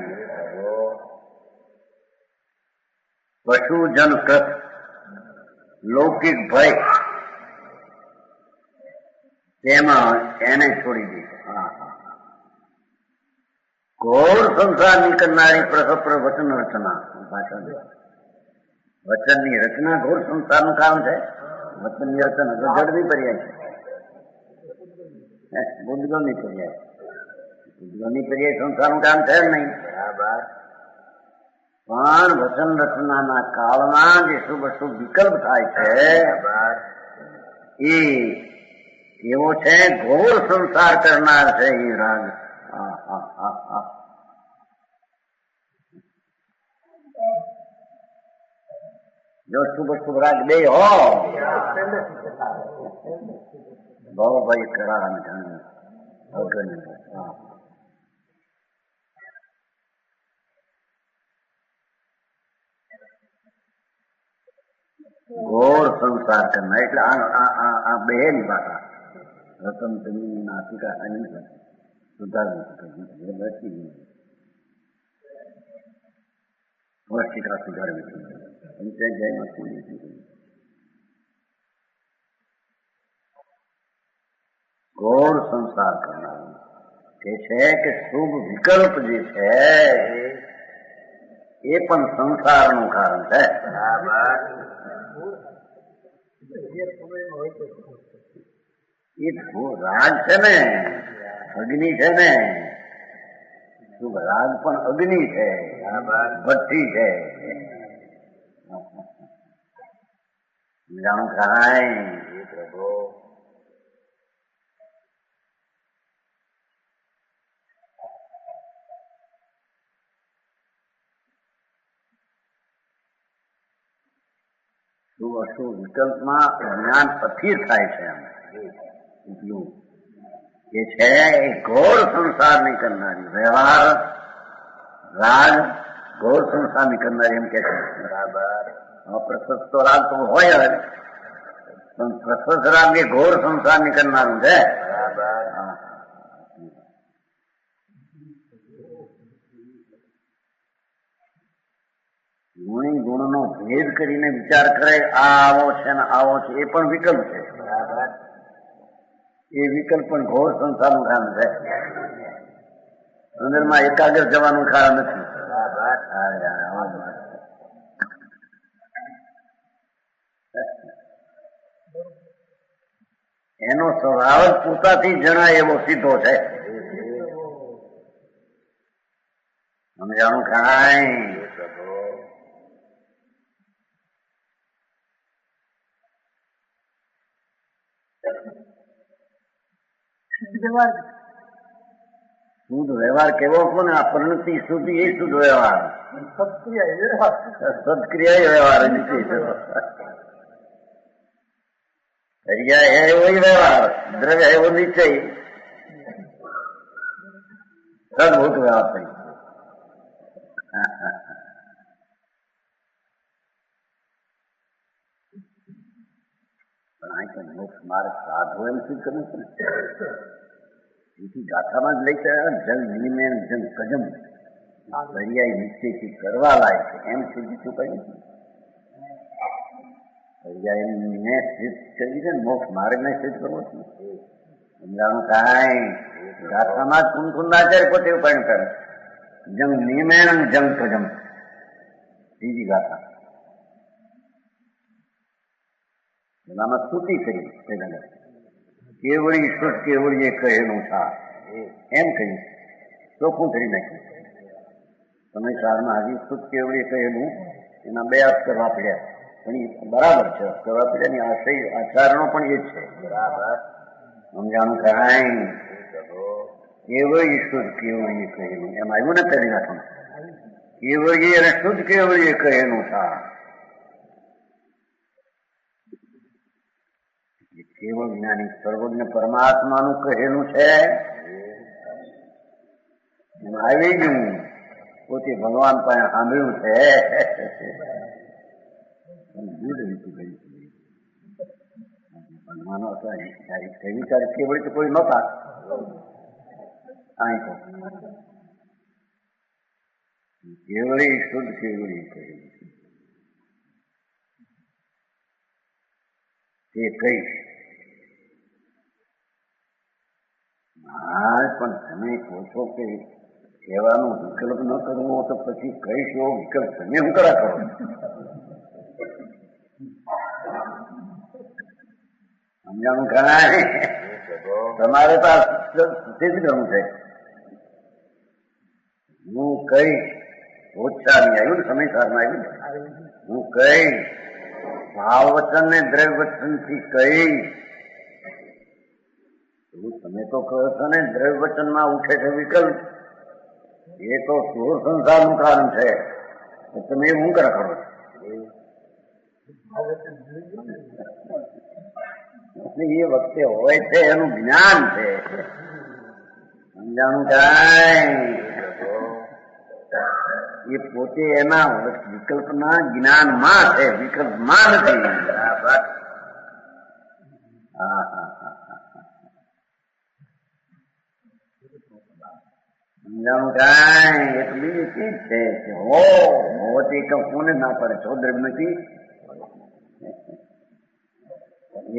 પશુજનકૃત લૌકિક ભય તેમાં એને છોડી દીધું. ઘોર સંસાર નીકળનારી પ્રસપ્ર વચન રચના. વચનની રચના ઘોર સંસારનું કામ છે. વચનની રચના તો જડવી પર્યાય છે, બુદ્ધગમની પર્યાય. બુદ્ધગમની પર્યાય સંસારનું કામ છે નહીં. બરાબર. પણ વચન રચનાના કાળમાં જે શુભ અશુભ વિકલ્પ થાય છે એ એવો છે ઘોર સંસાર કરનાર છે એ રાગ. જો શુભ શુભ રાગ બે હો બહુ ભાઈ કરા ઘોર સંસાર કરના એટલે આ બેની ભાષા રતન તની નાસિકા સુધારવી વસ્તિકા સુધારવી. ઘોર સંસાર કરનાર કે છે કે શુભ વિકલ્પ જે છે એ પણ સંસારનું કારણ છે. એ રાગ છે ને, અગ્નિ છે ને, શુભ રાગ પણ અગ્નિ છે, ભઠ્ઠી છે. જાણું કાંઈ પ્રભુ. શુભ અશુભ વિકલ્પમાં જ્ઞાન અસ્થિર થાય છે. એટલું એ છે એ ઘોર સંસારની કરનારી, વ્યવહાર રાગ ઘોર સંસારની કરનારી એમ કે છે. બરાબર. પ્રશસ્તો રાગ તો હોય જ, પણ પ્રશસ્ત રાગ એ ઘોર સંસારની કરનારું છે. બરાબર. ગુણી ગુણનો ભેદ કરીને વિચાર કરે, આ આવો છે ને આવો છે, એ પણ વિકલ્પ છે. બરાબર. એ વિકલ્પ પણ ઘોર સંસારનું કામ છે. અંદરમાં એકાગ્ર જવાનું કારણ નથી. એનો સ્વભાવ જ પોતાથી જણાય એવો સીધો છે. સમજાણું કાંઈ? શુદ્ધ વ્યવહાર કેવો કોને? આ પરિણતિ સુધી એ શુદ્ધ વ્યવહાર, સત્ક્રિયા વ્યવહાર ક્રિયા એવો વ્યવહાર, દ્રવ્ય એવો નિશ્ચય, સદભૂત વ્યવહાર થઈ. પણ આ તો મોક્ષ માર્ગ સાધુ એમ શું કરવું છે? એથી ગાથામાં જ લઈ જલ નિમેન જન કજમ દરિયાઈ નિશ્ચયથી કરવા લાયક છે એમ સુધી શું કહ્યું? દરિયાઈને સિદ્ધ કરી છે, મોક્ષ માર્ગને સિદ્ધ કરવો છે. સમજાણું કાંઈ? ગાથામાં જ કુંકુંદાચાર્ય પોતે ઉપાય કરે, જંગ નિમેન જંગ કજમ, બીજી ગાથા એનામાં સ્તુતિ કરી. કેવળી શુદ્ધ કેવળીએ કહેલું થા એમ કહ્યું, ચોખ્ખું કરી નાખ્યું. તમે સારમાં હજી શુદ્ધ કેવળીએ કહેલું એના બે અક્ષર વાપર્યા, પણ એ બરાબર છે. અક્ષર વાપર્યાની આશય આચારણો પણ એ જ છે. બરાબર. સમજાણું કાંઈ? કેવળી શુદ્ધ કેવળીએ કહેલું એમ આવ્યું ને પહેલી નાખવાનું. કેવળી અને શુદ્ધ કેવળીએ કહેલું થા. કેવળ જ્ઞાની સર્વજ્ઞ પરમાત્માનું કહેલું છે એમાં આવી ગયું. પોતે ભગવાન પાસે સાંભળ્યું છે. કેવળી તો કોઈ નહોતા. કેવળી શુદ્ધ કેવળી કહેલું તે કહીશ. હા, પણ તમે કહો છો કે કહેવાનો વિકલ્પ ન કરવો તો પછી કહીશ એવો વિકલ્પ તમે શું કરા કરો? સમજાણું કાંઈ? તમારે તો સિદ્ધ કરવું છે. હું કહીશ ઓછા નહીં આવ્યું ને, સમયસારમાં આવ્યું ને. હું કહીશ ભાવ વચન ને દ્રવ્ય વચન થી કહીશ. તમે તો કહો છો ને દ્રવ્ય વચન માં ઉઠે છે વિકલ્પ, એ તો સ્થૂળ સંસારનું કારણ છે. તમે એવું કરે કરો છો? એ વખતે હોય છે એનું જ્ઞાન છે. સમજાણું કાંઈ? એ પોતે એના વિકલ્પના જ્ઞાનમાં છે, વિકલ્પમાં નથી. બરાબર. હા હા હા. સમજાણું કાંઈ? એટલી ચીજ છે કે હોતી કોને ના પડે? ચોદ્ર નથી,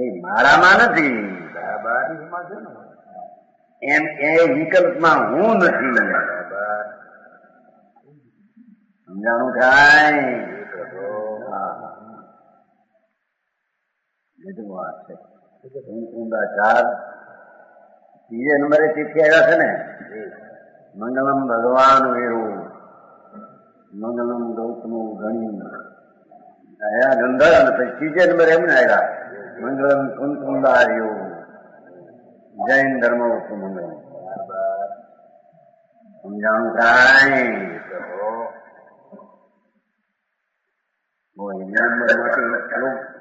એ મારામાં નથી. બરાબર. એમ એ વિકલ્પમાં હું નથી. બરાબર. સમજાણું કાંઈ? બીજું વાત છે ઊંડાચાર. ત્રીજે નંબરે ચિઠ્ઠી આવ્યા છે ને, મંગલમ ભગવાન વેરું મંગલમ ગૌતમો ગણી આવ્યા ગંધર્વ. પછી ત્રીજે નંબરે એમને આવ્યા મંગલમ કુંકુંદાર્યો જૈન ધર્મ મંગલમ. સમજાણું કાંઈ?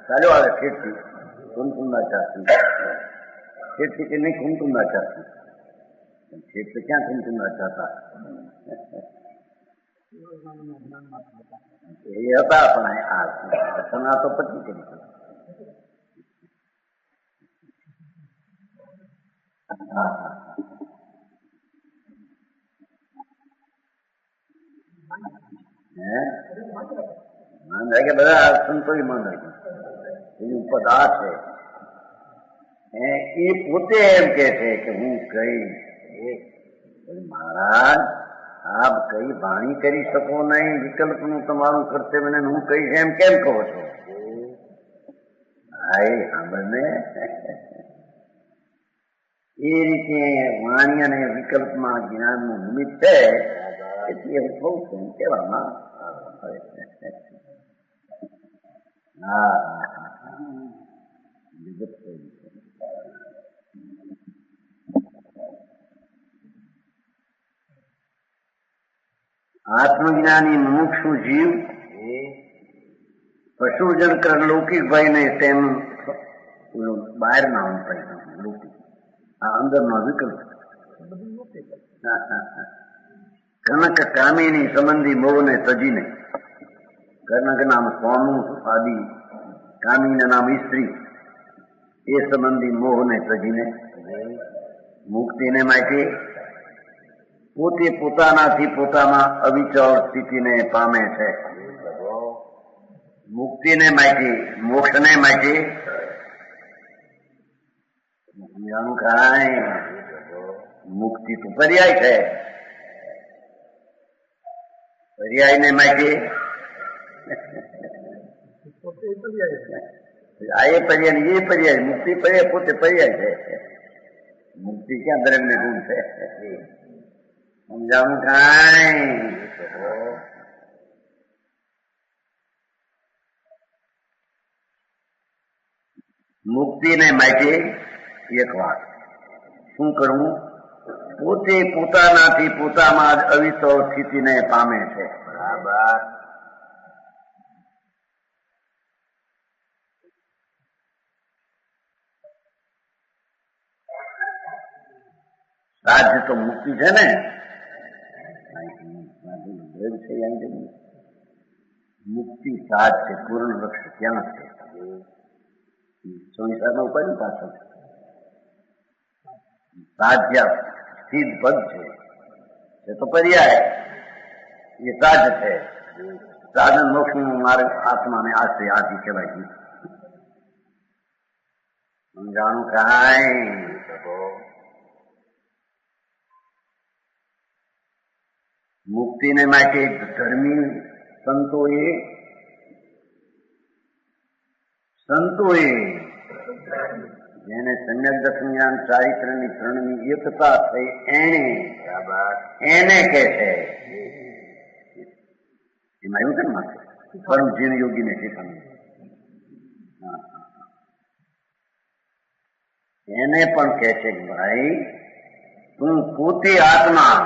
ચાલ્યો આવે ઠેઠથી કુંકુંદાચારથી, ઠેઠથી કે નહીં કુંકુંદાચારથી છેક તો ક્યાં થઈને હતા એ હતા પણ આ દર્શના તો પછી કરી કે બધા સંતો માન એની ઉપર આ છે એ પોતે એમ કે છે કે હું કઈ મહારાજ આપ કઈ વાણી કરી શકો નહીં વિકલ્પનું તમારું કર્તવ્ય હું કહીશ એમ કેમ કહો છો હા એ સાંભળને એ રીતે વાણી અને વિકલ્પમાં જ્ઞાનનું નિમિત્ત છે એટલે હું કહું છું એમ કહેવામાં આત્મજ્ઞાની મુમુક્ષુ જીવ પશુજન કર લૌકિક ભાઈ ને તેમ બહાર ના લૌકિક આ અંદર નો વિકલ્પ કનક કામિની સંબંધી મોહ ને તજીને કનક નામ સ્વામી આદિ કામીને નામ સ્ત્રી એ સંબંધી મોહ ને તજીને મુક્તિને માટે પોતે પોતાનાથી પોતામાં અવિચળ સ્થિતિને પામે છે મુક્તિને માટે મોક્ષને માટે કાંઈ મુક્તિ તો પર્યાય છે પર્યાયને માટે આ એ પર્યાય મુક્તિ પર્યાય પોતે પર્યાય છે મુક્તિ ક્યાં દરેક ને ગુણ છે સમજાવું કાંઈ મુક્તિને માટે એક વાત શું કરવું પોતે પોતાનાથી પોતામાં જ અવિચળ સ્થિતિને પામે છે બરાબર સાધ્ય તો મુક્તિ છે ને મુક્તિ સાધ છે પૂર્ણ લક્ષ્ય ક્યાં છે સંસારના ઉપાય પાછળ સાધ્ય સિદ્ધ પદ છે એ તો પર્યાય એ સાધ છે સાધન મોક્ષ નું માર્ગ આત્માને આશ્રય આથી કહેવાય છે સમજાણું કાંઈ મુક્તિને માટે ધર્મી સંતોએ જેને સમ્યક દર્શન જ્ઞાન ચારિત્રની ત્રણની એકતા થઈ એને કે છે એમાં એવું કેમ માથે પરમ જીવ યોગીને શીખવાનું એને પણ કે છે કે ભાઈ તું પોતે આત્મા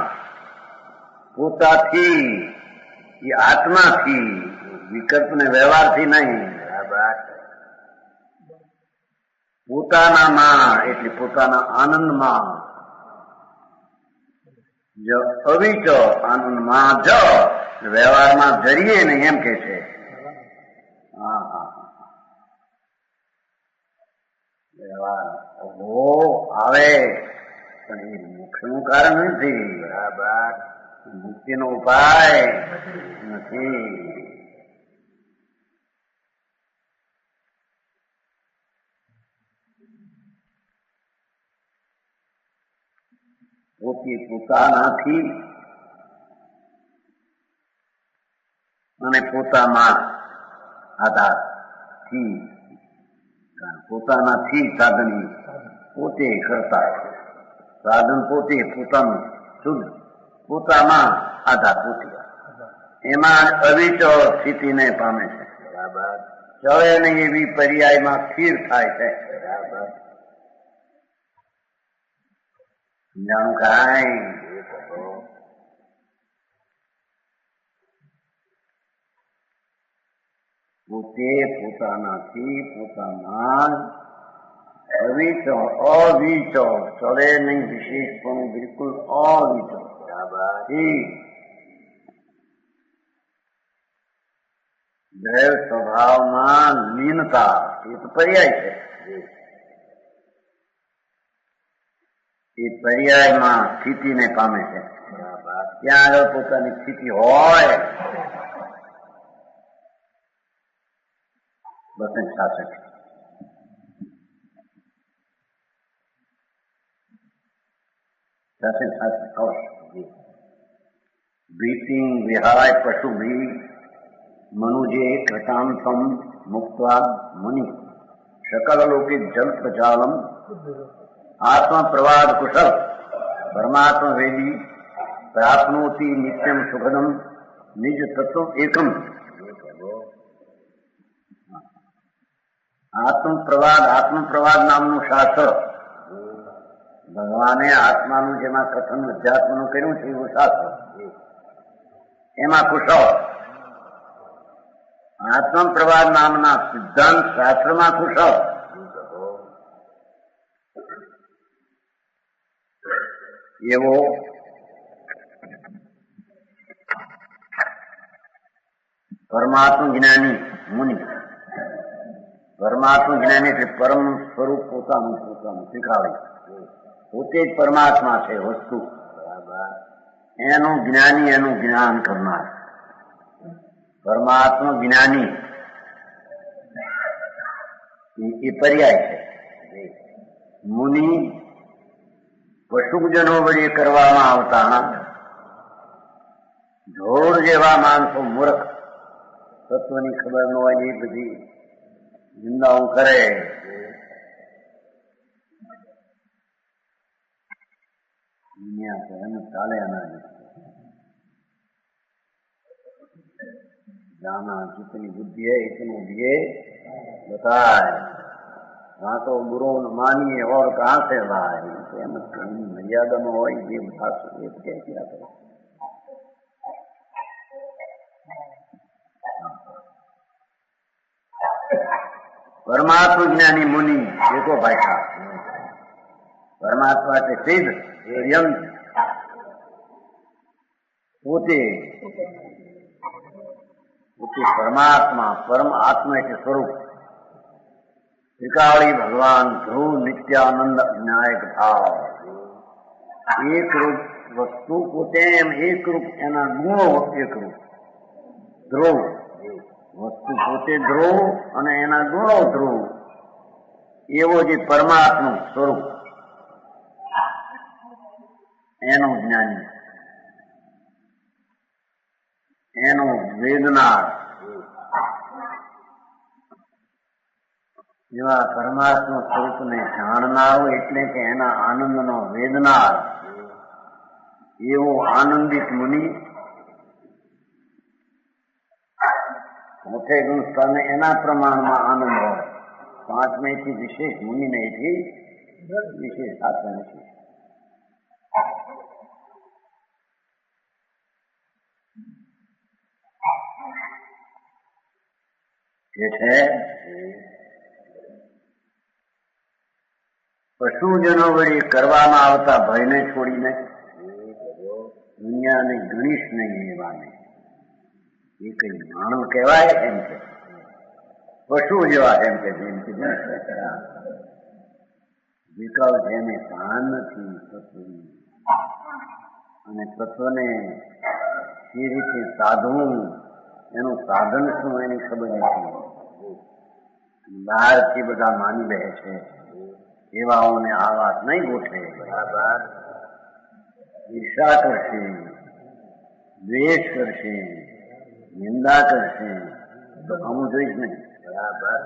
પોતાથી એ આત્માથી વિકલ્પ ને વ્યવહારથી નહીં પોતાનામાં એટલે પોતાના આનંદમાં જો અવિચળ આનંદમાં જ વ્યવહારમાં જરીએ નહીં એમ કે છે વ્યવહાર આવે પણ એ મોક્ષનું કારણ નથી બરાબર મુક્તિનો ઉપાય નથી પોતે પોતાનાથી અને પોતામાં આધારથી પોતાનાથી સાધન પોતે કરતા સાધન પોતે પોતાનું શુદ્ધ પોતામાં આધાર પોતે એમાં અવિચળ સ્થિતિને પામે છે બરાબર ચળે નહીં એવી પર્યાયમાં સ્થિર થાય છે બરાબર જાણું કાંઈ પોતે પોતાનાથી પોતામાં અવીચો અવીચો ચડે નહીં વિશેષપણું બિલકુલ અવીચો દૈવ સ્વભાવમાં લીનતા એ તો પર્યાય છે. એ પર્યાયમાં સ્થિતિને પામે છે. ત્યાં આગળ પોતાની સ્થિતિ હોય બસ શાસક शासन शासक अवश्य भीतिं विहाय पशु भी मनुजे कृतांतम मुक्त्वा मुनि सकल लोके जल प्रजालम आत्मा प्रवाद कुशल परमात्मा वेदी प्राप्नोति नित्यम सुखदम निज तत्व एकम. आत्म प्रवाद नामનું શાસ્ત્ર ભગવાને આત્માનું જેમાં કથન અધ્યાત્મનું કર્યું છે એવું શાસ્ત્ર એમાં કુશળ આત્મ પ્રવાદ નામના સિદ્ધાંત શાસ્ત્રમાં કુશળ એવો પરમાત્મ જ્ઞાની મુનિ. પરમાત્મ જ્ઞાની એટલે પરમ સ્વરૂપ પોતાનું શીખાવે પોતે જ પરમાત્મા છે વસ્તુ એનું જ્ઞાની એનું જ્ઞાન કરનાર પરમાત્મા જ્ઞાની એ પર્યાય છે. મુનિ પશુજનો વડે કરવામાં આવતા ઢોર જેવા માણસો મૂર્ખ તત્વની ખબર ન હોય એ બધી નિંદાઓ કરે એમ ચાલે जाना जितनी बुद्धि है इतनी दिए बताए. वहां तो बुरो न मानिए और कहाँ से लाए मर्यादा में हो ये बता सके क्या करो. परमात्मा ज्ञानी मुनि देखो भाई साहब परमात्मा से सिद्ध पोते परमात्मा परम आत्मा के स्वरूप त्रिकाली भगवान ध्रुव नित्यानंद विनायक भाव एक रूप वस्तु पोते एक रूप एना गुणो एक रूप ध्रुव वस्तु पोते ध्रुव અને એના ગુણો ધ્રુવ એવો જે પરમાત્મા સ્વરૂપ એનો જ્ઞાની એનો વેદનાર એવા પરમાત્મા સ્વરૂપને જાણનારો એટલે કે એના આનંદનો વેદનાર એવો આનંદિત મુનિ મોટે ગુણ સ્થાને એના પ્રમાણમાં આનંદ હોય. પાંચમેથી વિશેષ મુનિને એથી વિશેષ આત્મા નથી. જે છે પશુજનો વડે કરવામાં આવતા ભયને છોડીને દુનિયાને ગણીશ નહીં એવાને એ કઈ માનવ કહેવાય એમ કે પશુ જેવા એમ કે જેમ કે વિકલ્પ જેને ભાન નથી તત્વની અને તત્વને એ રીતે સાધવું એનું સાધન શું એની ખબર નથી. બહારથી બધા માની રહે છે એવાઓને આ વાત નહીં ગોઠવે. ઈર્ષા કરશે દ્વેષ કરશે નિંદા કરશે તો આવું જોઈશ નહીં. બરાબર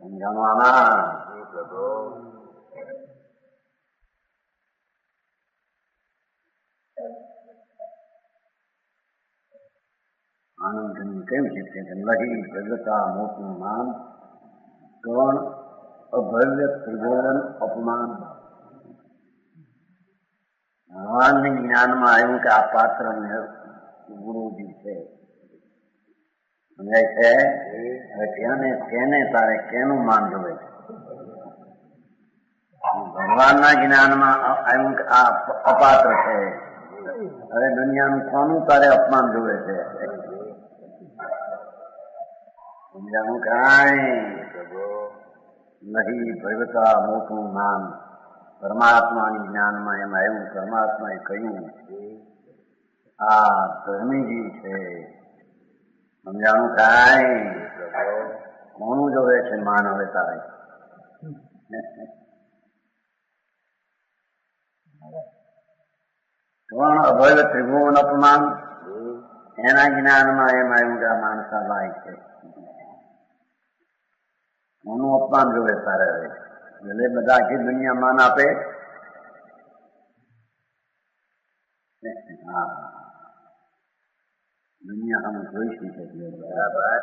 સમજાવવામાં આનંદની કેમ છે કે લહી ભગતા મોટનું નામ ગણ અભવ્ય ત્રિભુવન અપમાન. ભગવાનની જ્ઞાનમાં આવ્યું કે આ પાત્રને ગુરુજી છે સમજાય છે. હવે કેને તારે કેનું માન જોવે છે? ભગવાનના જ્ઞાનમાં આ અપાત્ર છે. હવે દુનિયાનું કોનું તારે અપમાન જોવે છે? સમજાણું કાંઈ નહીં. ભગવતા મોટું નામ પરમાત્માની જ્ઞાનમાં એમ આવ્યું. પરમાત્માએ કહ્યું આ ધર્મીજી છે. સમજાણું કાંઈ કોનું જોવે છે માન હવે તારે? કોણ અભય ત્રિભુવન અપમાન? એના જ્ઞાનમાં એમ આવ્યું કે આ માણસા લાયક છે. કોનું અપમાન જોવે તારે હવે? એટલે બધા આખી દુનિયા માન આપે. હા, દુનિયા અમે જોઈશું છે બરાબર.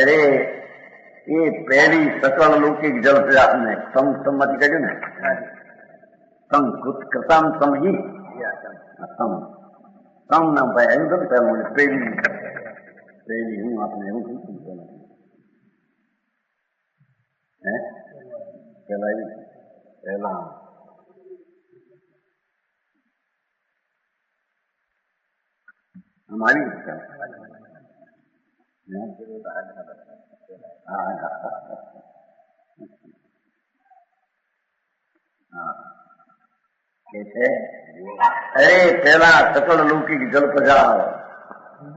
અરે એ પહેલી સકળ લૌકિક જલ પ્રયાસને સમમાંથી કહ્યું ને, કૃતામ સમજી સમ ના ભાઈ એમ તો પહેલી હું આપણે એવું પૂછું હે પેલા અમારી કે છે અરે પેલા સકળ લૌકિક જલ પ્રજા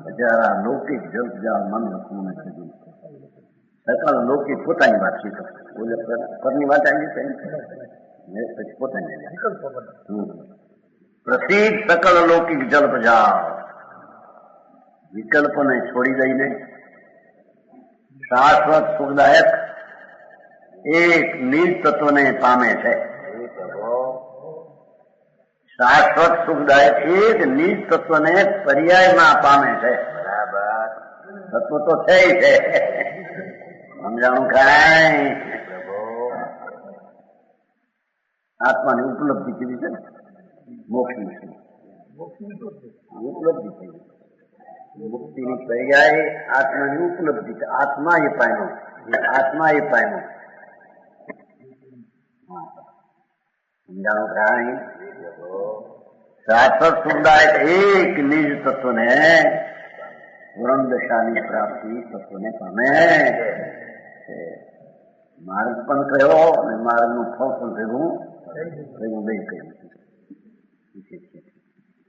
બજારા લૌકિક જલ પ્રજા મન રખવું નથી. સકળ લૌકિક પોતાની વાત શીખો. પરની વાત આવી છે પછી પોતાની પ્રસિદ્ધ સકળ લૌકિક જલ પ્રજા વિકલ્પોને છોડી દઈને શાશ્વત સુખદાયક એક નિજ તત્વને પામે છે. શાશ્વત સુખદાયક એક નિજ તત્વને પર્યાયમાં પામે છે. બરાબર, તત્વ તો છે છે. સમજાણું કાંઈ? આત્માની ઉપલબ્ધિ કેવી છે? મોક્ષની છે. ઉપલબ્ધિ થઈ મુક્તિની પર્યાય આત્માની ઉપલબ્ધિ છે. આત્મા એ પામ્યો. સમજાણું કાંઈ? શાશ્વત સુખદાયક એક નિજ તત્વને વરણ દશાની પ્રાપ્તિ તત્વને પામે. માર્ગ પણ કહ્યો અને માર્ગનું ફળ પણ ભેગું બે કહ્યું.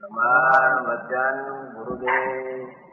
તમારા વચન ગુરુદેવ